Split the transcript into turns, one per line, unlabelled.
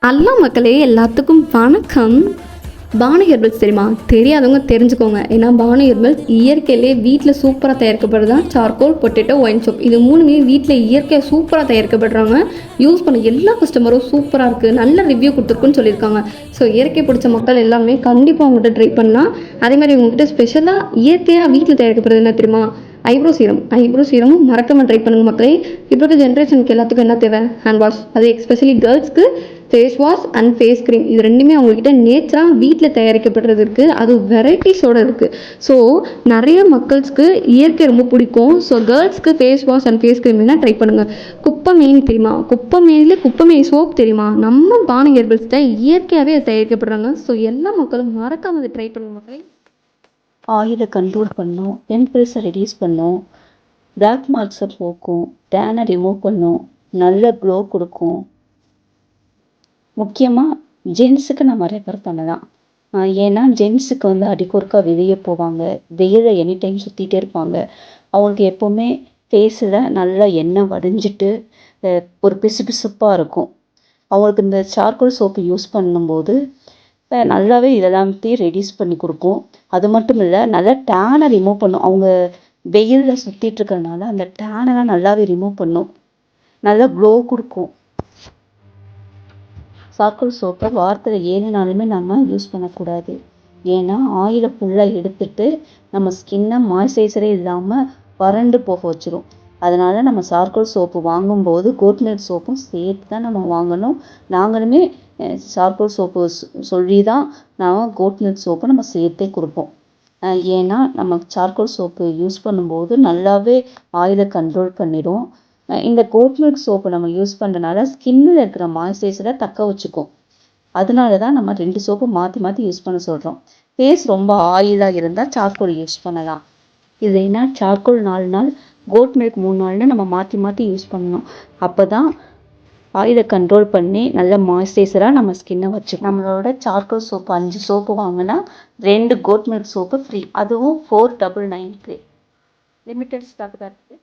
Hello மக்களே, எல்லாத்துக்கும் வணக்கம். பானு ஹெர்பல்ஸ் தெரியுமா? தெரியாதவங்க தெரிஞ்சுக்கோங்க. ஏன்னா பானு ஹெர்பல்ஸ் இயற்கையிலே வீட்டில் சூப்பராக தயாரிக்கப்படுறது தான் சார்கோல், பொட்டேட்டோ, ஒயின் சோப். இது மூணுமே வீட்டில் இயற்கையாக சூப்பராக தயாரிக்கப்படுறாங்க. யூஸ் பண்ண எல்லா கஸ்டமரும் சூப்பராக இருக்குது, நல்ல ரிவ்யூ கொடுத்துருக்குன்னு சொல்லியிருக்காங்க. ஸோ இயற்கை பிடிச்ச மக்கள் எல்லாமே கண்டிப்பாக உங்கள்கிட்ட ட்ரை பண்ணலாம். அதே மாதிரி உங்கள்கிட்ட ஸ்பெஷலாக இயற்கையாக வீட்டில் தயாரிக்கப்படுறது என்ன தெரியுமா? ஐப்ரோ சீரமும் மறக்காம ட்ரை பண்ணுங்க மக்களே. இப்போ இருக்க ஜென்ரேஷனுக்கு எல்லாத்துக்கும் என்ன தேவை? Hand wash. அது எஸ்பெஷலி கேர்ள்ஸ்க்கு face wash and face cream, இது ரெண்டுமே அவங்கக்கிட்ட நேச்சராக வீட்டில் தயாரிக்கப்படுறது இருக்குது. அது வெரைட்டிஸோடு இருக்குது. ஸோ நிறைய மக்கள்ஸ்க்கு இயற்கை ரொம்ப பிடிக்கும். ஸோ கேர்ள்ஸ்க்கு face wash and face cream வேணால் ட்ரை பண்ணுங்கள். குப்பைமேனி தெரியுமா? குப்பைமேனி சோப் தெரியுமா? நம்ம பானு ஹெர்பல்ஸ்ட இயற்கையாகவே தயாரிக்கப்படுறாங்க. ஸோ எல்லா மக்களும் மறக்காமல் அதை ட்ரை பண்ணுங்க மக்களே.
ஆயிலை கண்ட்ரோல் பண்ணும், டெம்பரேச்சரை ரெடியூஸ் பண்ணும், பிளாக் மார்க்ஸை போக்கும், டேனை ரிமூவ் பண்ணும், நல்ல க்ளோ கொடுக்கும். முக்கியமாக ஜென்ஸுக்கு நம்ம ரெஃபர் பண்ணலாம். ஏன்னா ஜென்ஸுக்கு அடிக்கொருக்கா வெளியே போவாங்க, வெயிலில் எனி டைம் சுற்றிட்டே இருப்பாங்க. அவங்களுக்கு எப்போவுமே ஃபேஸில் நல்லா எண்ணெய் வடிஞ்சிட்டு ஒரு பிசுபிசுப்பாக இருக்கும். அவங்களுக்கு இந்த சார்கோல் சோப்பு யூஸ் பண்ணும்போது நல்லாவே இதெல்லாத்தையும் ரெடியூஸ் பண்ணி கொடுக்கும். அது மட்டும் இல்லை, நல்லா டேனை ரிமூவ் பண்ணும். அவங்க வெயிலில் சுற்றிட்டு இருக்கிறதுனால அந்த டேனெல்லாம் நல்லாவே ரிமூவ் பண்ணும், நல்லா க்ளோ கொடுக்கும். சார்கோல் சோப்பை வாரத்தில் 7 நாளுமே நம்ம யூஸ் பண்ணக்கூடாது. ஏன்னா ஆயிலை ஃபுல்லாக எடுத்துட்டு நம்ம ஸ்கின்னை மாய்ஸ்சரைசரே இல்லாமல் வறண்டு போக வச்சிரும். அதனால் நம்ம சார்கோல் சோப்பு வாங்கும்போது கோட் மில்க் சோப்பும் சேர்த்து தான் நம்ம வாங்கணும். நாங்களுமே சார்கோல் சோப்பு சொல்லி தான் நான் கோட் மில்க் சோப்பை நம்ம சேர்த்தே கொடுப்போம். ஏன்னா நம்ம சார்கோல் சோப்பு யூஸ் பண்ணும்போது நல்லாவே ஆயிலை கண்ட்ரோல் பண்ணிடும். இந்த கோட் மில்க் சோப்பு நம்ம யூஸ் பண்ணுறதுனால ஸ்கின்னில் இருக்கிற மாய்ஸ்சரைசரை தக்க வச்சுக்கும். அதனால தான் நம்ம 2 சோப்பு மாற்றி மாற்றி யூஸ் பண்ண சொல்கிறோம். ஃபேஸ் ரொம்ப ஆயிலாக இருந்தால் சார்கோல் யூஸ் பண்ணலாம். இல்லைன்னா சார்கோல் 4 நாள், கோட் மில்க் 3 நாள்னு நம்ம மாற்றி மாற்றி யூஸ் பண்ணணும். அப்போ தான் ஆயிலை கண்ட்ரோல் பண்ணி நல்ல மாய்ஸ்சரைசராக நம்ம ஸ்கின்னை வச்சுக்கணும். நம்மளோட சார்கோல் சோப்பு 5 சோப்பு வாங்கினா 2 கோட் மில்க் சோப்பு ஃப்ரீ. அதுவும் 499 லிமிட்டட் ஸ்டாக் தான் இருக்குது.